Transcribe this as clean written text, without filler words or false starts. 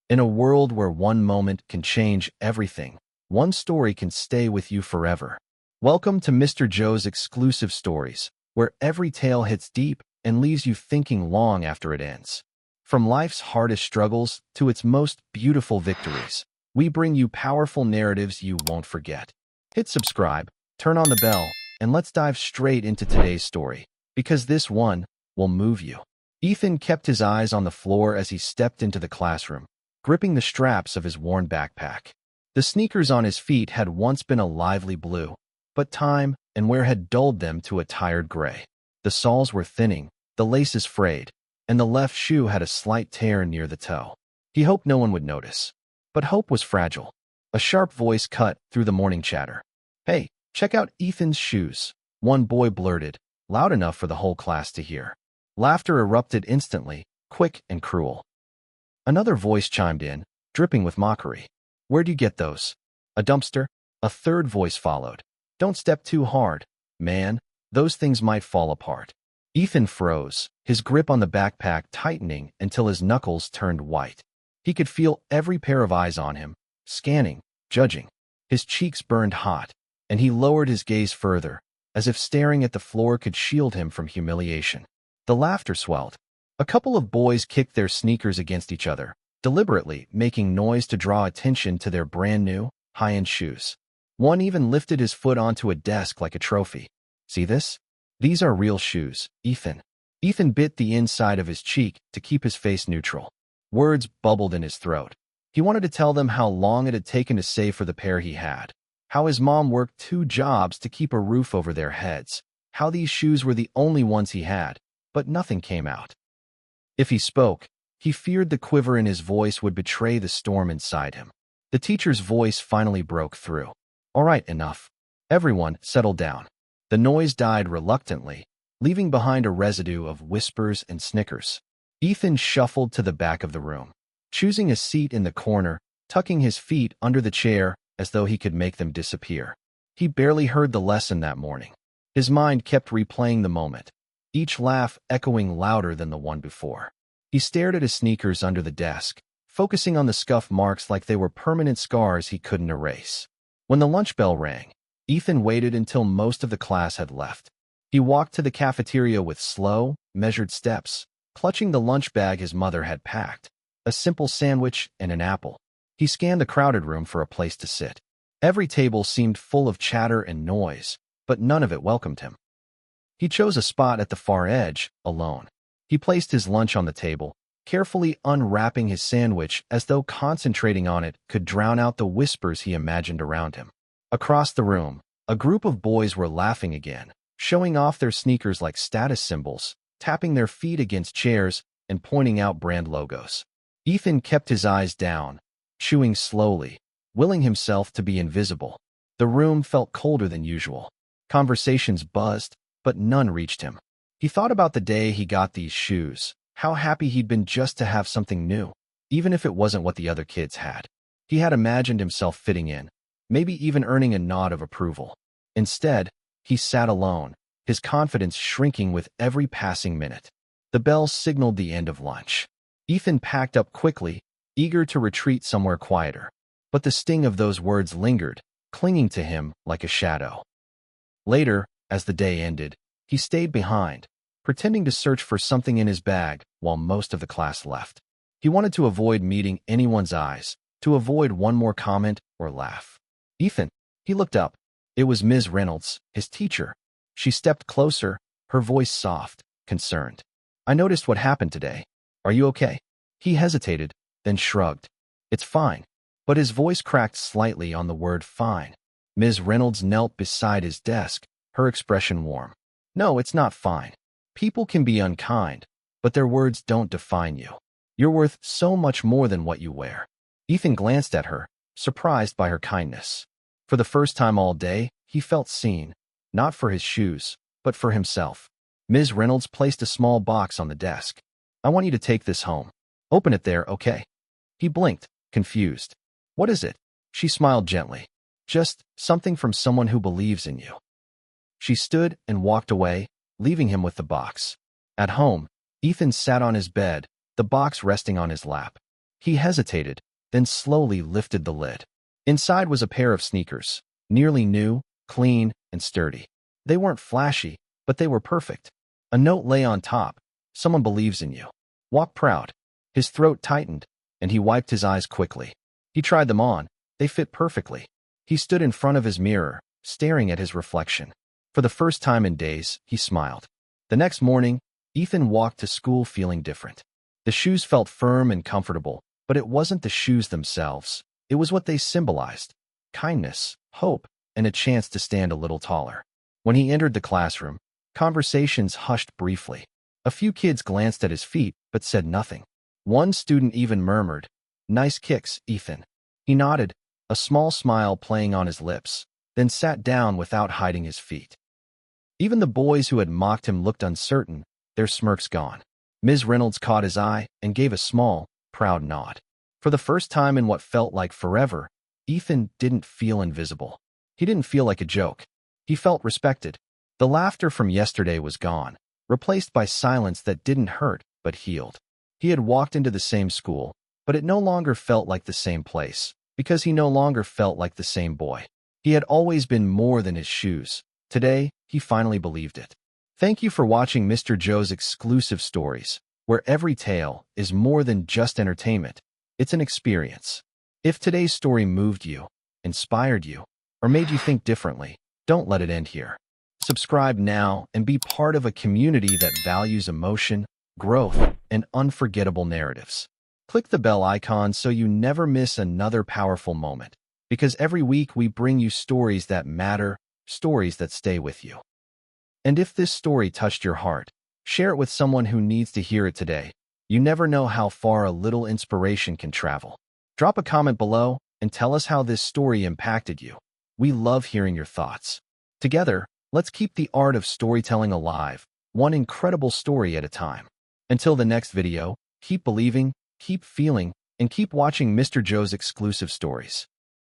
In a world where one moment can change everything, one story can stay with you forever. Welcome to Mr. Joe's exclusive stories, where every tale hits deep and leaves you thinking long after it ends. From life's hardest struggles to its most beautiful victories, we bring you powerful narratives you won't forget. Hit subscribe, turn on the bell, and let's dive straight into today's story, because this one will move you. Ethan kept his eyes on the floor as he stepped into the classroom, gripping the straps of his worn backpack. The sneakers on his feet had once been a lively blue, but time and wear had dulled them to a tired gray. The soles were thinning, the laces frayed, and the left shoe had a slight tear near the toe. He hoped no one would notice, but hope was fragile. A sharp voice cut through the morning chatter. "Hey, check out Ethan's shoes," one boy blurted, loud enough for the whole class to hear. Laughter erupted instantly, quick and cruel. Another voice chimed in, dripping with mockery. "Where'd you get those? A dumpster?" A third voice followed. "Don't step too hard, man. Those things might fall apart." Ethan froze, his grip on the backpack tightening until his knuckles turned white. He could feel every pair of eyes on him, scanning, judging. His cheeks burned hot, and he lowered his gaze further, as if staring at the floor could shield him from humiliation. The laughter swelled. A couple of boys kicked their sneakers against each other, deliberately making noise to draw attention to their brand-new, high-end shoes. One even lifted his foot onto a desk like a trophy. "See this? These are real shoes, Ethan." Ethan bit the inside of his cheek to keep his face neutral. Words bubbled in his throat. He wanted to tell them how long it had taken to save for the pair he had, how his mom worked 2 jobs to keep a roof over their heads, how these shoes were the only ones he had, but nothing came out. If he spoke, he feared the quiver in his voice would betray the storm inside him. The teacher's voice finally broke through. "All right, enough. Everyone, settle down." The noise died reluctantly, leaving behind a residue of whispers and snickers. Ethan shuffled to the back of the room, choosing a seat in the corner, tucking his feet under the chair as though he could make them disappear. He barely heard the lesson that morning. His mind kept replaying the moment, each laugh echoing louder than the one before. He stared at his sneakers under the desk, focusing on the scuff marks like they were permanent scars he couldn't erase. When the lunch bell rang, Ethan waited until most of the class had left. He walked to the cafeteria with slow, measured steps, clutching the lunch bag his mother had packed, a simple sandwich and an apple. He scanned the crowded room for a place to sit. Every table seemed full of chatter and noise, but none of it welcomed him. He chose a spot at the far edge, alone. He placed his lunch on the table, carefully unwrapping his sandwich as though concentrating on it could drown out the whispers he imagined around him. Across the room, a group of boys were laughing again, showing off their sneakers like status symbols, tapping their feet against chairs and pointing out brand logos. Ethan kept his eyes down, chewing slowly, willing himself to be invisible. The room felt colder than usual. Conversations buzzed, but none reached him. He thought about the day he got these shoes, how happy he'd been just to have something new, even if it wasn't what the other kids had. He had imagined himself fitting in, maybe even earning a nod of approval. Instead, he sat alone, his confidence shrinking with every passing minute. The bell signaled the end of lunch. Ethan packed up quickly, eager to retreat somewhere quieter. But the sting of those words lingered, clinging to him like a shadow. Later, as the day ended, he stayed behind, pretending to search for something in his bag while most of the class left. He wanted to avoid meeting anyone's eyes, to avoid one more comment or laugh. "Ethan," he looked up. It was Ms. Reynolds, his teacher. She stepped closer, her voice soft, concerned. "I noticed what happened today. Are you okay?" He hesitated, then shrugged. "It's fine." But his voice cracked slightly on the word fine. Ms. Reynolds knelt beside his desk, her expression warm. "No, it's not fine. People can be unkind, but their words don't define you. You're worth so much more than what you wear." Ethan glanced at her, surprised by her kindness. For the first time all day, he felt seen, not for his shoes, but for himself. Ms. Reynolds placed a small box on the desk. "I want you to take this home. Open it there, okay?" He blinked, confused. "What is it?" She smiled gently. "Just something from someone who believes in you." She stood and walked away, leaving him with the box. At home, Ethan sat on his bed, the box resting on his lap. He hesitated, then slowly lifted the lid. Inside was a pair of sneakers, nearly new, clean, and sturdy. They weren't flashy, but they were perfect. A note lay on top. Someone believes in you. Walk proud. His throat tightened, and he wiped his eyes quickly. He tried them on. They fit perfectly. He stood in front of his mirror, staring at his reflection. For the first time in days, he smiled. The next morning, Ethan walked to school feeling different. The shoes felt firm and comfortable, but it wasn't the shoes themselves. It was what they symbolized: kindness, hope, and a chance to stand a little taller. When he entered the classroom, conversations hushed briefly. A few kids glanced at his feet, but said nothing. One student even murmured, "Nice kicks, Ethan." He nodded, a small smile playing on his lips, then sat down without hiding his feet. Even the boys who had mocked him looked uncertain, their smirks gone. Ms. Reynolds caught his eye and gave a small, proud nod. For the first time in what felt like forever, Ethan didn't feel invisible. He didn't feel like a joke. He felt respected. The laughter from yesterday was gone, replaced by silence that didn't hurt but healed. He had walked into the same school, but it no longer felt like the same place, because he no longer felt like the same boy. He had always been more than his shoes. Today, he finally believed it. Thank you for watching Mr. Joe's exclusive stories, where every tale is more than just entertainment. It's an experience. If today's story moved you, inspired you, or made you think differently, don't let it end here. Subscribe now and be part of a community that values emotion, growth, and unforgettable narratives. Click the bell icon so you never miss another powerful moment, because every week we bring you stories that matter, stories that stay with you. And if this story touched your heart, share it with someone who needs to hear it today. You never know how far a little inspiration can travel. Drop a comment below and tell us how this story impacted you. We love hearing your thoughts. Together, let's keep the art of storytelling alive, one incredible story at a time. Until the next video, keep believing, keep feeling, and keep watching Mr. Joe's exclusive stories.